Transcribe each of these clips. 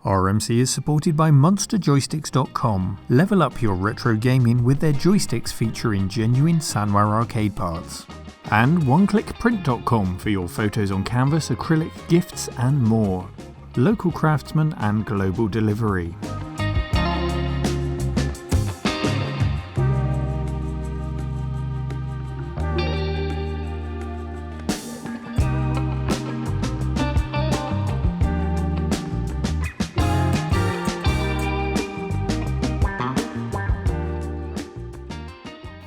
RMC is supported by MonsterJoysticks.com. Level up your retro gaming with their joysticks featuring genuine Sanwa arcade parts. And OneClickPrint.com for your photos on canvas, acrylic, gifts and more. Local craftsmen and global delivery.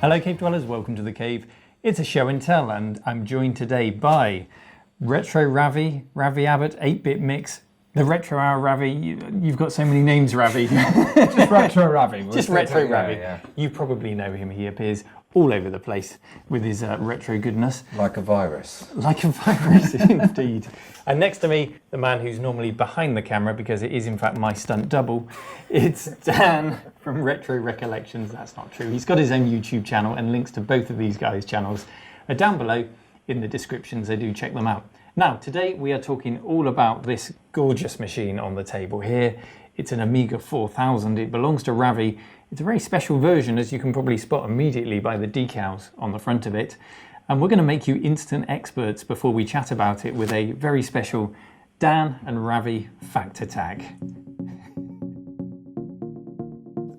Hello Cave Dwellers, welcome to the Cave. It's a show and tell and I'm joined today by Retro Ravi, Ravi Abbott, 8-Bit Mix, the Retro Hour Ravi. You've got so many names, Ravi. Just Retro Ravi. Just Retro Ravi. Yeah. You probably know him. He appears all over the place with his retro goodness. Like a virus. Like a virus, indeed. And next to me, the man who's normally behind the camera, because it is in fact my stunt double, it's Dan from Retro Recollections. That's not true. He's got his own YouTube channel, and links to both of these guys' channels are down below in the description, so do check them out. Now, today we are talking all about this gorgeous machine on the table here. It's an Amiga 4000. It belongs to Ravi. It's a very special version, as you can probably spot immediately by the decals on the front of it. And we're going to make you instant experts before we chat about it with a very special Dan and Ravi fact attack.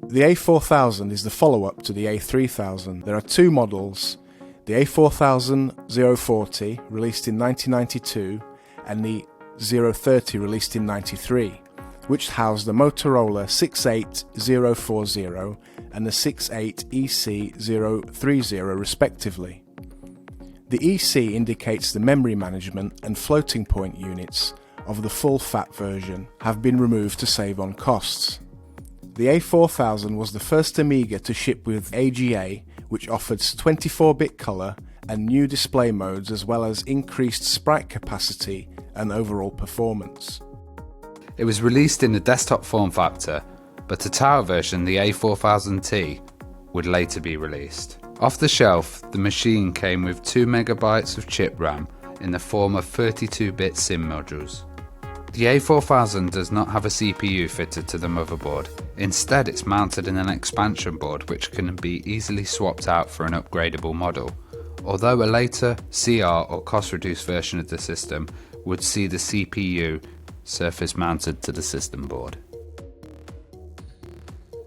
The A4000 is the follow-up to the A3000. There are two models, the A4000-040, released in 1992, and the 030, released in 93, which housed the Motorola 68040 and the 68EC030 respectively. The EC indicates the memory management and floating point units of the full fat version have been removed to save on costs. The A4000 was the first Amiga to ship with AGA, which offered 24-bit colour and new display modes, as well as increased sprite capacity and overall performance. It was released in the desktop form factor, but a tower version, the A4000T, would later be released. Off the shelf, the machine came with 2 MB of chip RAM in the form of 32-bit SIM modules. The A4000 does not have a CPU fitted to the motherboard. Instead, it's mounted in an expansion board which can be easily swapped out for an upgradable model, although a later CR or cost-reduced version of the system would see the CPU surface mounted to the system board.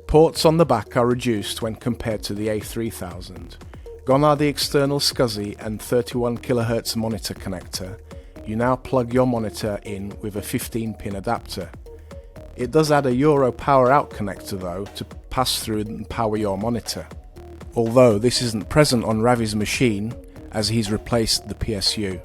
Ports on the back are reduced when compared to the A3000. Gone are the external SCSI and 31 kHz monitor connector. You now plug your monitor in with a 15-pin adapter. It does add a Euro power out connector though to pass through and power your monitor. Although this isn't present on Ravi's machine, as he's replaced the PSU.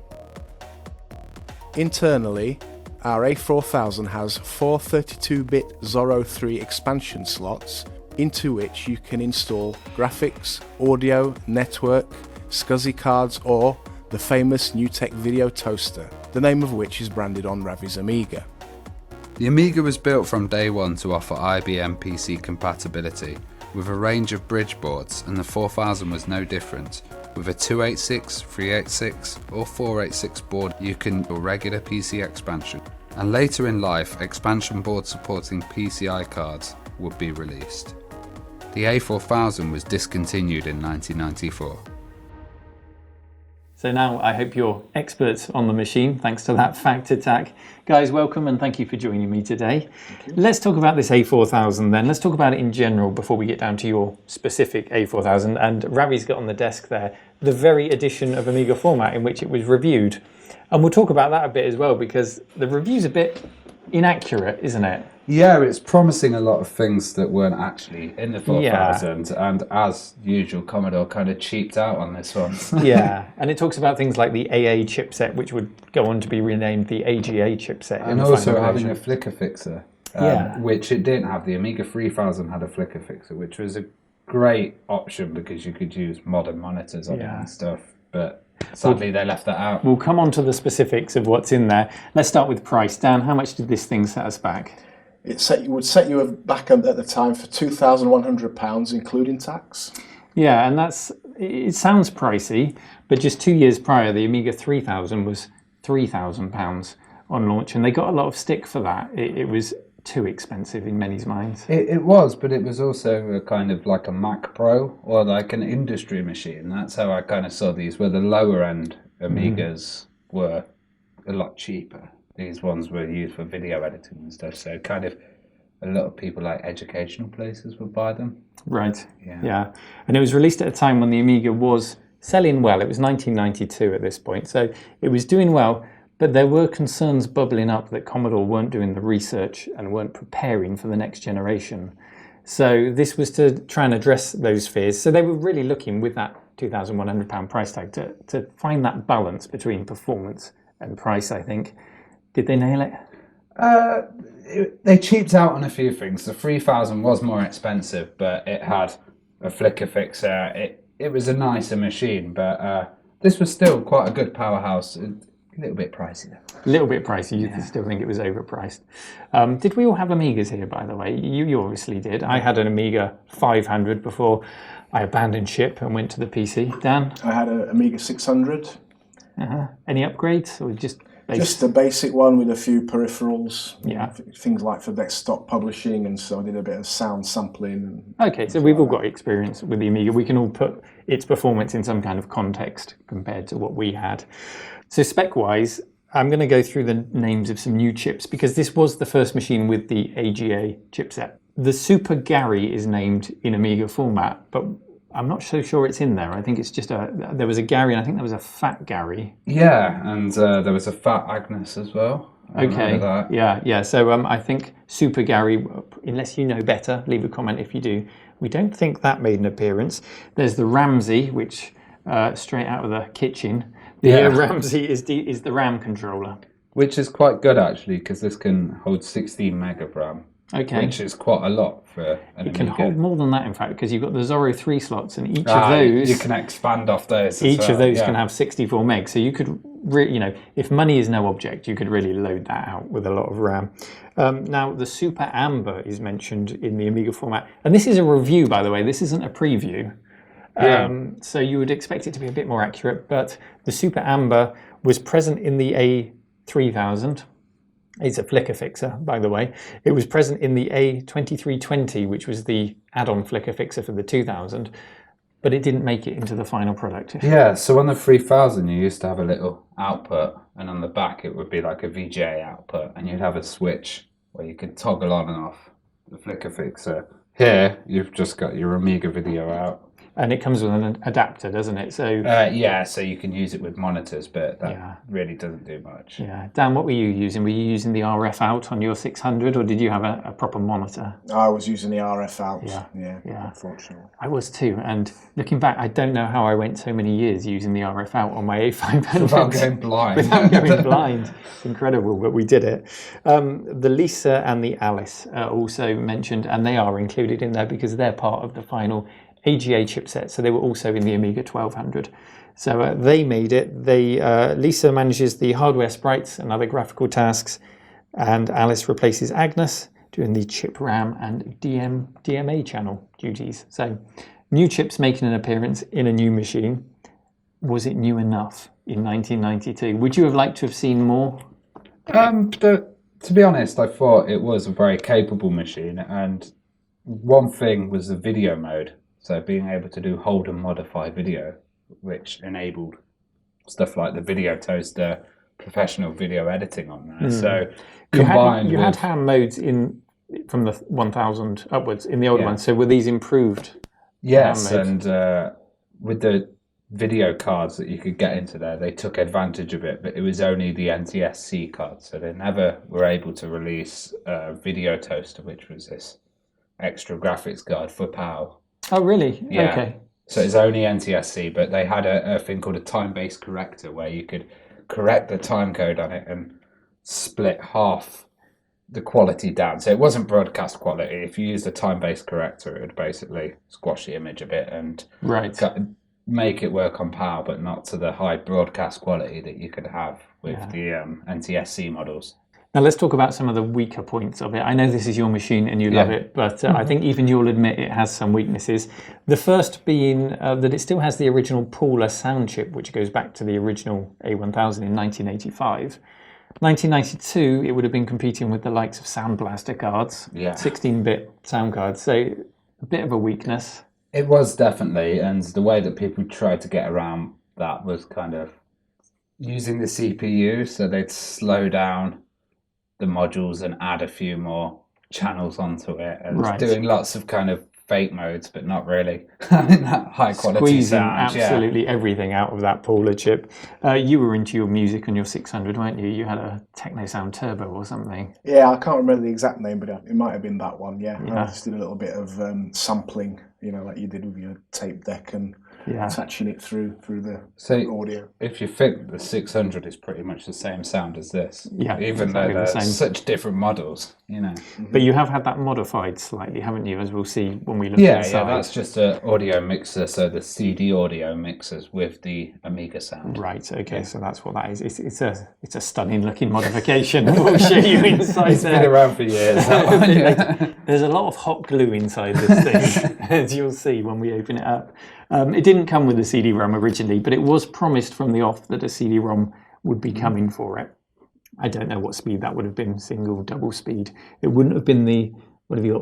Internally, our A4000 has 4 32-bit Zorro 3 expansion slots into which you can install graphics, audio, network, SCSI cards or the famous NewTek video toaster, the name of which is branded on Ravi's Amiga. The Amiga was built from day one to offer IBM PC compatibility with a range of bridge boards, and the 4000 was no different. With a 286, 386 or 486 board, you can do regular PC expansion, and later in life expansion boards supporting PCI cards would be released. The A4000 was discontinued in 1994. So now I hope you're experts on the machine, thanks to that fact attack. Guys, welcome and thank you for joining me today. Let's talk about this A4000 then. Let's talk about it in general before we get down to your specific A4000. And Ravi's got on the desk there the very edition of Amiga format in which it was reviewed. And we'll talk about that a bit as well, because the review's a bit inaccurate, isn't it? Yeah, it's promising a lot of things that weren't actually in the 4000, and as usual, Commodore kind of cheaped out on this one. Yeah, and it talks about things like the AA chipset, which would go on to be renamed the AGA chipset. And also having a flicker fixer, which it didn't have. The Amiga 3000 had a flicker fixer, which was a great option because you could use modern monitors on it and stuff, but sadly they left that out. We'll come on to the specifics of what's in there. Let's start with price. Dan, how much did this thing set us back? It would set you back at the time for £2,100, including tax. Yeah, and it sounds pricey, but just 2 years prior, the Amiga 3000 was £3,000 on launch, and they got a lot of stick for that. It was too expensive in many's minds. It was, but it was also a kind of like a Mac Pro or like an industry machine. That's how I kind of saw these, where the lower end Amigas were a lot cheaper. These ones were used for video editing and stuff, so kind of a lot of people like educational places would buy them. Right, yeah. And it was released at a time when the Amiga was selling well. It was 1992 at this point, so it was doing well. But there were concerns bubbling up that Commodore weren't doing the research and weren't preparing for the next generation. So this was to try and address those fears. So they were really looking with that £2,100 price tag to find that balance between performance and price, I think. Did they nail it? They cheaped out on a few things. The 3000 was more expensive, but it had a flicker fixer. It was a nicer machine, but this was still quite a good powerhouse. A little bit pricey though. A little bit pricey. You could still think it was overpriced. Did we all have Amigas here, by the way? You obviously did. I had an Amiga 500 before I abandoned ship and went to the PC. Dan? I had an Amiga 600. Any upgrades or just basic? Just a basic one with a few peripherals. Yeah. Things like for desktop publishing, and so I did a bit of sound sampling. Okay, so we've all got experience with the Amiga. We can all put its performance in some kind of context compared to what we had. So spec-wise, I'm going to go through the names of some new chips because this was the first machine with the AGA chipset. The Super Gary is named in Amiga format, but I'm not so sure it's in there. I think it's just there was a Gary and I think there was a Fat Gary. Yeah, and there was a Fat Agnes as well. Okay, yeah. So I think Super Gary, unless you know better, leave a comment if you do. We don't think that made an appearance. There's the Ramsey, which straight out of the kitchen. The Ramsey is the RAM controller. Which is quite good actually, because this can hold 16 meg of RAM. Okay. Which is quite a lot for an It can Amiga. hold more than that, in fact, because you've got the Zorro 3 slots, and each of those... You can expand off those. Each of those can have 64 meg, so you could, if money is no object, you could really load that out with a lot of RAM. Now, the Super Amber is mentioned in the Amiga format, and this is a review, by the way. This isn't a preview. So you would expect it to be a bit more accurate, but the Super Amber was present in the A3000. It's a flicker fixer, by the way. It was present in the A2320, which was the add-on flicker fixer for the 2000, but it didn't make it into the final product. Yeah, so on the 3000 you used to have a little output, and on the back it would be like a VGA output, and you'd have a switch where you could toggle on and off the flicker fixer. Here, you've just got your Amiga video out. And it comes with an adapter, doesn't it? So so you can use it with monitors, but that really doesn't do much. Yeah. Dan, what were you using? Were you using the RF out on your 600, or did you have a proper monitor? I was using the RF out. Yeah. Unfortunately. I was too. And looking back, I don't know how I went so many years using the RF out on my A500. Without going blind. Without going blind. It's incredible, but we did it. The Lisa and the Alice are also mentioned, and they are included in there because they're part of the final AGA chipset, so they were also in the Amiga 1200. So they made it. Lisa manages the hardware sprites and other graphical tasks, and Alice replaces Agnes doing the chip RAM and DMA channel duties. So new chips making an appearance in a new machine. Was it new enough in 1992? Would you have liked to have seen more? To be honest, I thought it was a very capable machine, and one thing was the video mode. So being able to do hold and modify video, which enabled stuff like the video toaster, professional video editing on there. So combined you had ham modes from the 1000 upwards in the old one. So were these improved? Yes, and with the video cards that you could get into there, they took advantage of it, but it was only the NTSC card. So they never were able to release a video toaster, which was this extra graphics card for PAL. Oh, really? Yeah. Okay. So it's only NTSC, but they had a thing called a time-based corrector where you could correct the time code on it and split half the quality down. So it wasn't broadcast quality. If you used a time-based corrector, it would basically squash the image a bit and make it work on PAL, but not to the high broadcast quality that you could have with the NTSC models. Now let's talk about some of the weaker points of it. I know this is your machine and you love it, but I think even you'll admit it has some weaknesses. The first being that it still has the original Paula sound chip, which goes back to the original A1000 in 1985. 1992, it would have been competing with the likes of Sound Blaster cards, 16-bit sound cards. So a bit of a weakness. It was definitely, and the way that people tried to get around that was kind of using the CPU, so they'd slow down the modules and add a few more channels onto it, and doing lots of kind of fake modes, but not really having that high quality Squeezing sound. absolutely everything out of that Paula chip. You were into your music on your 600, weren't you? You had a Techno Sound Turbo or something. Yeah, I can't remember the exact name, but it might have been that one. Yeah. I just did a little bit of sampling, like you did with your tape deck and attaching it through the audio. If you think the 600 is pretty much the same sound as this, even exactly though they're such different models, But you have had that modified slightly, haven't you? As we'll see when we look inside. Yeah, that's just an audio mixer, so the CD audio mixers with the Amiga sound. Right. Okay. So that's what that is. It's a stunning looking modification. We'll show you inside. It's been around for years. There's a lot of hot glue inside this thing, as you'll see when we open it up. It didn't come with a CD-ROM originally, but it was promised from the off that a CD-ROM would be coming for it. I don't know what speed that would have been, single, double speed. It wouldn't have been the,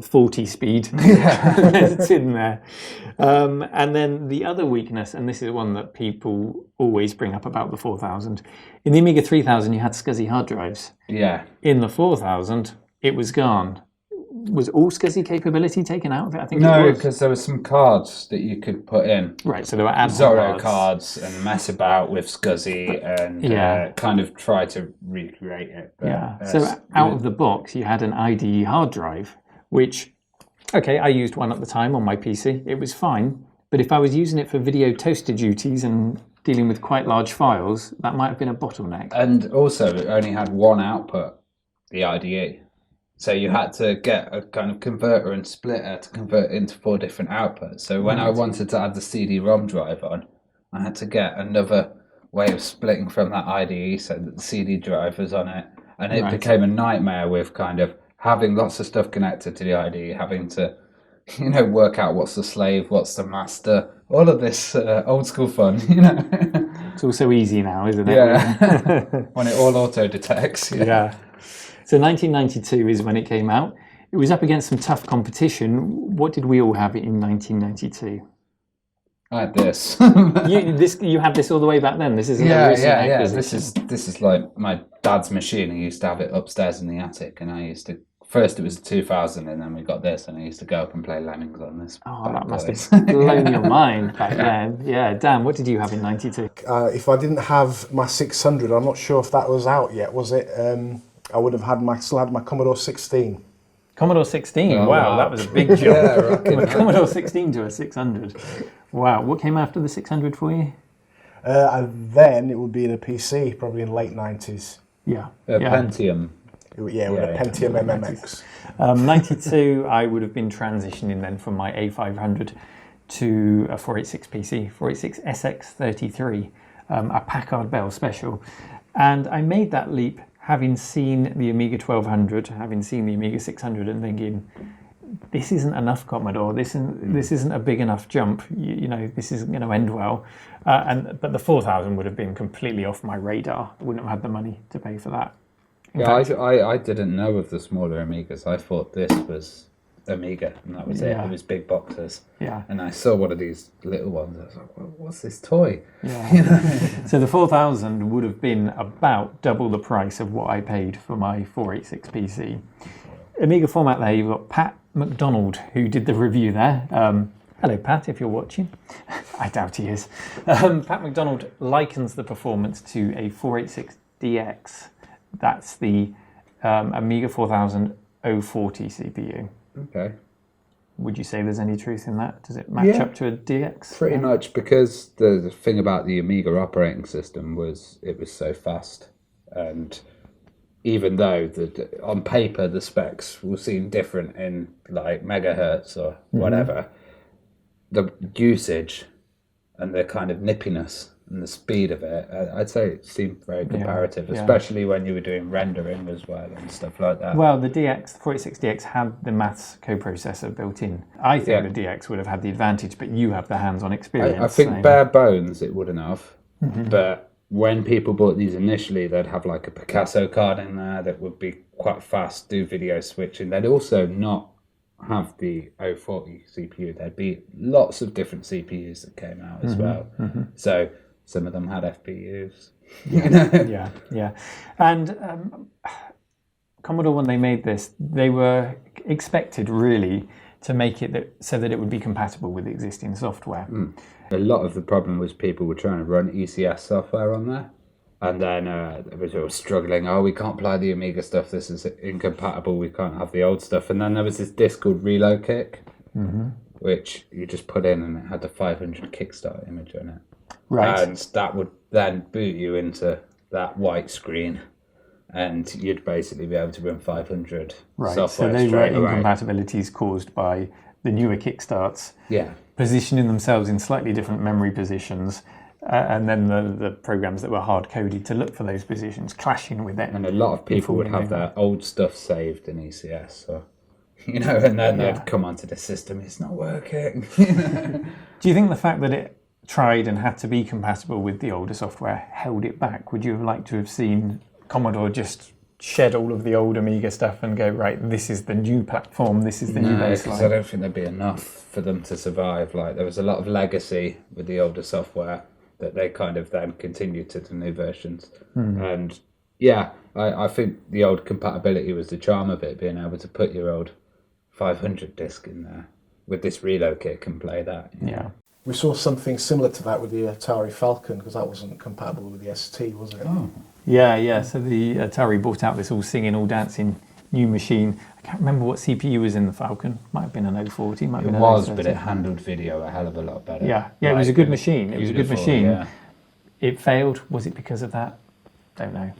40 speed that's in there. And then the other weakness, and this is one that people always bring up about the 4000, in the Amiga 3000 you had SCSI hard drives. Yeah. In the 4000, it was gone. Was all SCSI capability taken out of it? I think no, it was. because there were some cards that you could put in. Right, so there were ad Zorro cards and mess about with SCSI and kind of try to recreate it. But, so out of the box, you had an IDE hard drive, which, I used one at the time on my PC. It was fine, but if I was using it for video toaster duties and dealing with quite large files, that might have been a bottleneck. And also, it only had one output, the IDE. So you had to get a kind of converter and splitter to convert into 4 different outputs. So when I wanted to add the CD-ROM drive on, I had to get another way of splitting from that IDE so that the CD drive was on it. And it became a nightmare with kind of having lots of stuff connected to the IDE, having to, work out what's the slave, what's the master, all of this old school fun, It's all so easy now, isn't it? Yeah, when it all auto-detects. Yeah. So 1992 is when it came out. It was up against some tough competition. What did we all have in 1992? I had this. You had this all the way back then. This isn't a recent acquisition. This is like my dad's machine. He used to have it upstairs in the attic, and I used to. First, it was 2000, and then we got this, and I used to go up and play Lemmings on this. Oh, that must have blown your mind back then. Yeah, Dan, what did you have in 92? If I didn't have my 600, I'm not sure if that was out yet. Was it? I would have still had my Commodore 16. Commodore 16, wow, that was a big jump. From a Commodore 16 to a 600. Wow, what came after the 600 for you? Then it would be the PC, probably in late 90s. Yeah. Pentium. With a Pentium MMX. 92, I would have been transitioning then from my A500 to a 486 PC, 486 SX33, a Packard Bell Special. And I made that leap having seen the Amiga 1200, having seen the Amiga 600 and thinking, this isn't enough, Commodore. This isn't a big enough jump. This isn't going to end well. But the 4000 would have been completely off my radar. I wouldn't have had the money to pay for that. I didn't know of the smaller Amigas. I thought this was Amiga, and that was it. It was big boxes. Yeah. And I saw one of these little ones. I was like, well, what's this toy? Yeah. So the 4000 would have been about double the price of what I paid for my 486 PC. Amiga format there, you've got Pat McDonald, who did the review there. Hello, Pat, if you're watching. I doubt he is. Pat McDonald likens the performance to a 486DX. That's the Amiga 4000 040 CPU. Okay. Would you say there's any truth in that? Does it match up to a DX? Pretty much, because the thing about the Amiga operating system was it was so fast. And even though on paper the specs will seem different in like megahertz or whatever, the usage and the kind of nippiness and the speed of it, I'd say it seemed very comparative, especially when you were doing rendering as well and stuff like that. Well, the 486DX had the maths coprocessor built in. I think the DX would have had the advantage, but you have the hands-on experience. I think bare bones it wouldn't have, but when people bought these initially, they'd have like a Picasso card in there that would be quite fast, do video switching. They'd also not have the 040 CPU. There'd be lots of different CPUs that came out as well. So some of them had FPUs. Yeah. And Commodore, when they made this, they were expected really to make it so that it would be compatible with the existing software. A lot of the problem was people were trying to run ECS software on there, and then it was struggling. Oh, we can't play the Amiga stuff. This is incompatible. We can't have the old stuff. And then there was this disc called Reload Kick, which you just put in, and it had the 500 Kickstart image on it. Right. And that would then boot you into that white screen, and you'd basically be able to run 500 Right. software So they were straight away. incompatibilities caused by the newer Kickstarts. Yeah. Positioning themselves in slightly different memory positions, and then the programs that were hard-coded to look for those positions clashing with it. And a lot of people would have their old stuff saved in ECS, so, and then they'd come onto the system, it's not working. Do you think the fact that it tried and had to be compatible with the older software held it back? Would you have liked to have seen Commodore just shed all of the old Amiga stuff and go, right, this is the new platform, this is the new No, because I baseline? don't think there'd be enough for them to survive. Like, there was a lot of legacy with the older software that they kind of then continued to the new versions. And yeah, I think the old compatibility was the charm of it, being able to put your old 500 disc in there with this reload kit and play that. Yeah. We saw something similar to that with the Atari Falcon, because that wasn't compatible with the ST, was it? Oh. Yeah. So the Atari brought out this all singing, all dancing new machine. I can't remember what CPU was in the Falcon. Might have been an 040, might have It been an was, 030. but it handled video a hell of a lot better. Yeah, it was a good machine. It was a good Beautiful, machine. yeah. It failed. Was it because of that? Don't know.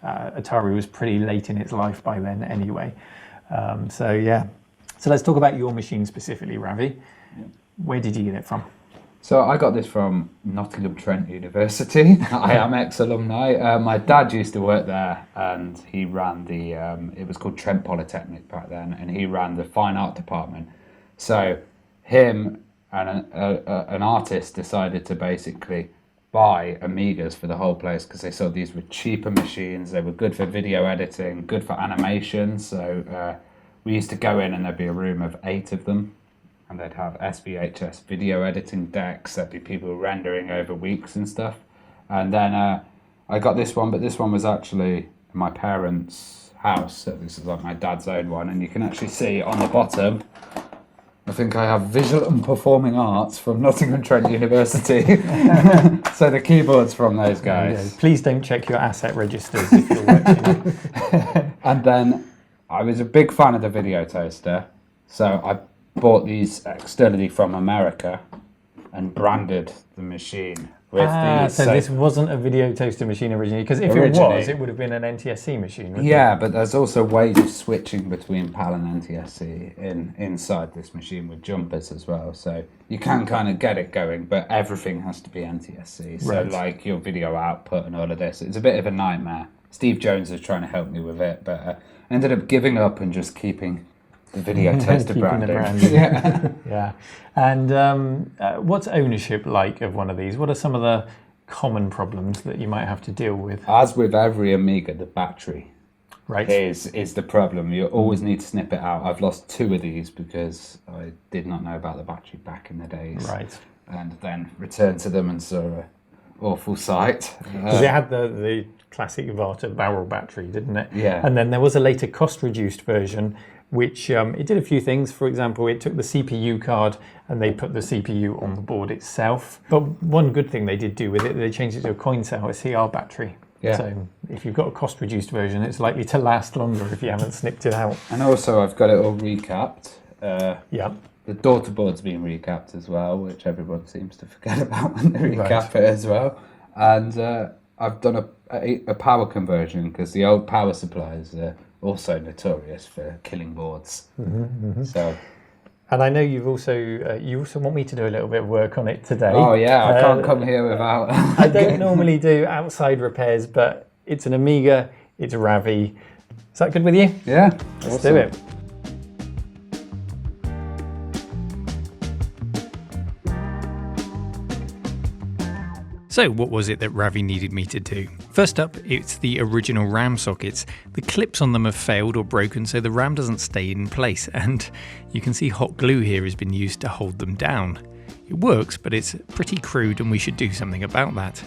Atari was pretty late in its life by then anyway. So let's talk about your machine specifically, Ravi. Where did you get it from? So I got this from Nottingham Trent University. I am ex-alumni. My dad used to work there, and he ran the, it was called Trent Polytechnic back then, and he ran the fine art department. So him and an artist decided to basically buy Amigas for the whole place, because they saw these were cheaper machines, they were good for video editing, good for animation. So we used to go in and there'd be a room of 8 of them, and they'd have SVHS video editing decks. There'd be people rendering over weeks and stuff. And then I got this one, but this one was actually in my parents' house. So this is like my dad's own one, and you can actually see on the bottom, I think I have Visual and Performing Arts from Nottingham Trent University. So the keyboard's from those guys. Please don't check your asset registers if you're watching. And then I was a big fan of the video toaster, so I bought these externally from America and branded the machine with these. So this wasn't a video toaster machine originally, because if it was, it would have been an NTSC machine, wouldn't Yeah, but there's also ways of switching between PAL and NTSC inside this machine with jumpers as well. So you can kind of get it going, but everything has to be NTSC. So Right. like your video output and all of this, it's a bit of a nightmare. Steve Jones was trying to help me with it, but I ended up giving up and just keeping the video toaster Keeping the branding. branding. Yeah. Yeah. And what's ownership like of one of these? What are some of the common problems that you might have to deal with? As with every Amiga, the battery Right. is the problem. You always need to snip it out. I've lost 2 of these because I did not know about the battery back in the days. Right. And then returned to them and saw an awful sight. Because it had the classic Varta barrel battery, didn't it? Yeah. And then there was a later cost-reduced version, which it did a few things. For example, it took the CPU card and they put the CPU on the board itself. But one good thing they did do with it, they changed it to a coin cell, a CR battery. Yeah. So if you've got a cost-reduced version, it's likely to last longer if you haven't snipped it out. And also I've got it all recapped. Yeah. The daughter board's been recapped as well, which everyone seems to forget about when they recap it as well. And I've done a power conversion, because the old power supplies are also notorious for killing boards. So, And I know you also want me to do a little bit of work on it today. oh yeah, I can't come here without. I don't normally do outside repairs, but it's an Amiga, it's a Ravi. Is that good with you? Yeah, Let's do it. So what was it that Ravi needed me to do? First up, it's the original RAM sockets. The clips on them have failed or broken, so the RAM doesn't stay in place, and you can see hot glue here has been used to hold them down. It works, but it's pretty crude and we should do something about that.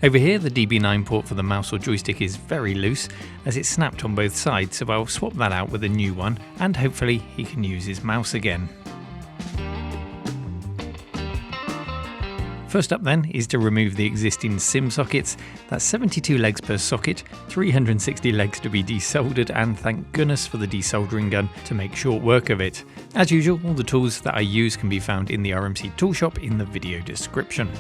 Over here, the DB9 port for the mouse or joystick is very loose, as it's snapped on both sides, so I'll swap that out with a new one, and hopefully he can use his mouse again. First up then is to remove the existing SIM sockets. That's 72 legs per socket, 360 legs to be desoldered, and thank goodness for the desoldering gun to make short work of it. As usual, all the tools that I use can be found in the RMC tool shop in the video description.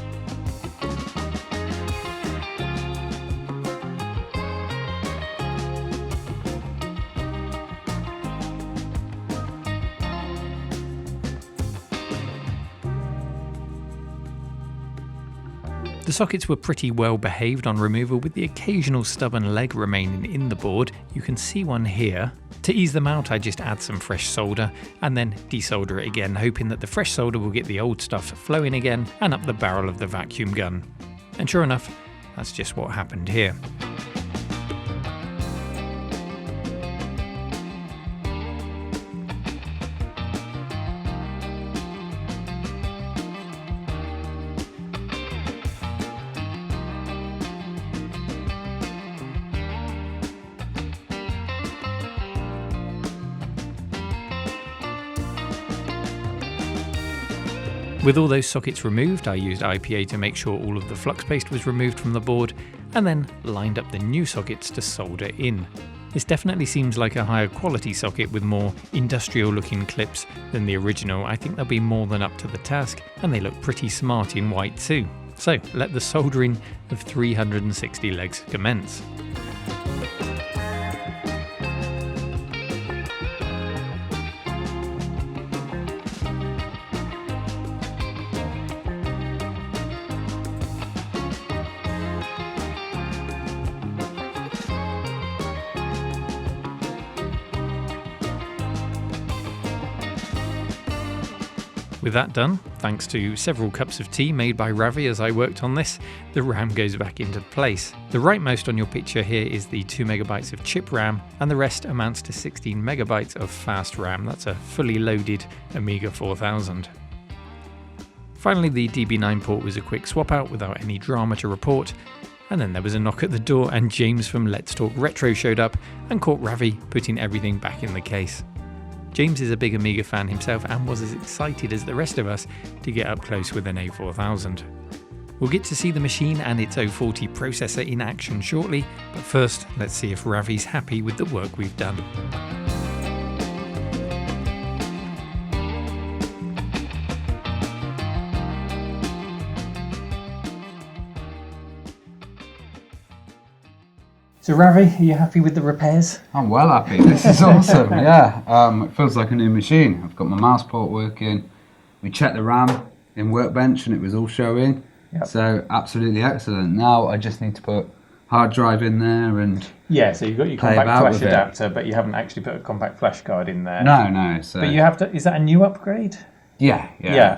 The sockets were pretty well behaved on removal, with the occasional stubborn leg remaining in the board. You can see one here. To ease them out, I just add some fresh solder and then desolder it again, hoping that the fresh solder will get the old stuff flowing again and up the barrel of the vacuum gun. And sure enough, that's just what happened here. With all those sockets removed, I used IPA to make sure all of the flux paste was removed from the board, and then lined up the new sockets to solder in. This definitely seems like a higher quality socket with more industrial looking clips than the original. I think they'll be more than up to the task, and they look pretty smart in white too. So let the soldering of 360 legs commence. With that done, thanks to several cups of tea made by Ravi as I worked on this, the RAM goes back into place. The rightmost on your picture here is the 2MB of chip RAM, and the rest amounts to 16MB of fast RAM. That's a fully loaded Amiga 4000. Finally, the DB9 port was a quick swap out without any drama to report, and then there was a knock at the door and James from Let's Talk Retro showed up and caught Ravi putting everything back in the case. James is a big Amiga fan himself and was as excited as the rest of us to get up close with an A4000. We'll get to see the machine and its 040 processor in action shortly, but first let's see if Ravi's happy with the work we've done. So Ravi, are you happy with the repairs? I'm well happy. This is awesome. Yeah, it feels like a new machine. I've got my mouse port working. We checked the RAM in Workbench and it was all showing. Yep. So absolutely excellent. Now I just need to put hard drive in there and so you've got your compact flash adapter, but you haven't actually put a compact flash card in there. No. So, but you have to. Is that a new upgrade? Yeah.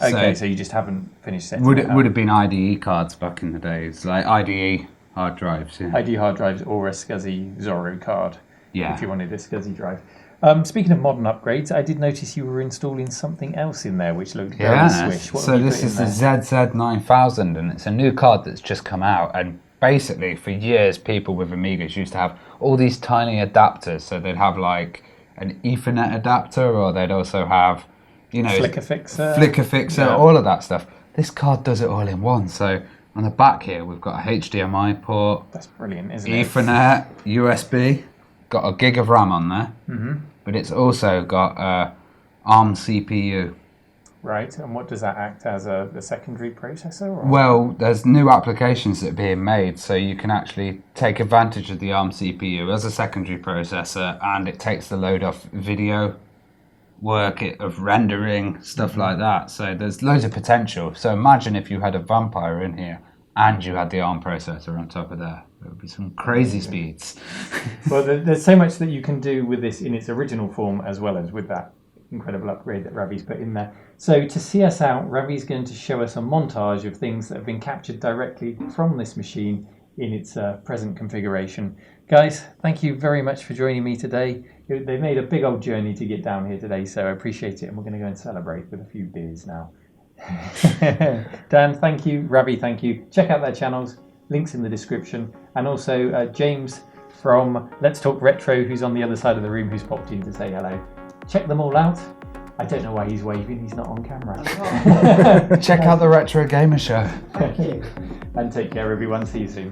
Okay, so you just haven't finished setting would it up. Would have been IDE cards back in the days, like IDE hard drives. Yeah. IDE hard drives or a SCSI Zorro card. Yeah. If you wanted a SCSI drive. Speaking of modern upgrades, I did notice you were installing something else in there which looked very swish. What so this is the ZZ9000 and it's a new card that's just come out, and basically for years people with Amigas used to have all these tiny adapters. So they'd have like an Ethernet adapter, or they'd also have, flicker fixer, all of that stuff. This card does it all in one. So on the back here we've got a HDMI port. That's brilliant, isn't it? Ethernet, USB, got a gig of RAM on there. Mm-hmm. But it's also got a ARM CPU. Right, and what does that act as, the secondary processor? Or? Well, there's new applications that are being made, so you can actually take advantage of the ARM CPU as a secondary processor, and it takes the load off video work, of rendering, stuff like that. So there's loads of potential. So imagine if you had a Vampire in here and you had the ARM processor on top of there. There would be some crazy speeds. Well, there's so much that you can do with this in its original form as well as with that incredible upgrade that Ravi's put in there. So to see us out, Ravi's going to show us a montage of things that have been captured directly from this machine in its present configuration. Guys, thank you very much for joining me today. They made a big old journey to get down here today, so I appreciate it, and we're going to go and celebrate with a few beers now. Dan, thank you. Ravi, thank you. Check out their channels, links in the description, and also James from Let's Talk Retro, who's on the other side of the room, who's popped in to say hello. Check them all out. I don't know why he's waving, he's not on camera. Check out the Retro Gamer Show. Thank you. And take care, everyone. See you soon.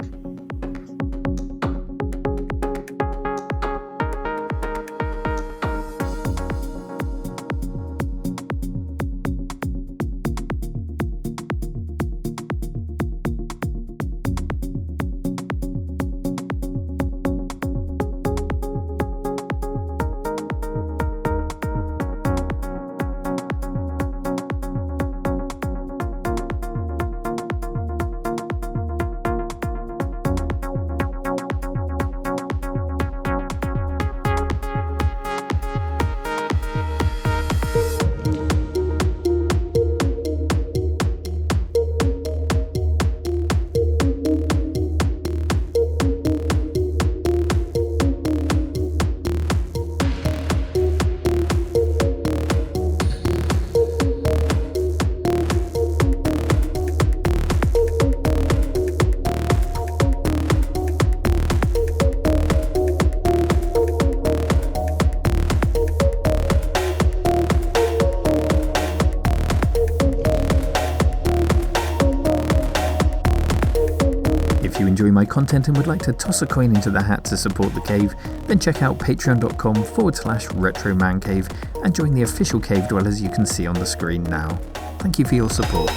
If you enjoy my content and would like to toss a coin into the hat to support the cave, then check out patreon.com/retromancave and join the official cave dwellers you can see on the screen now. Thank you for your support.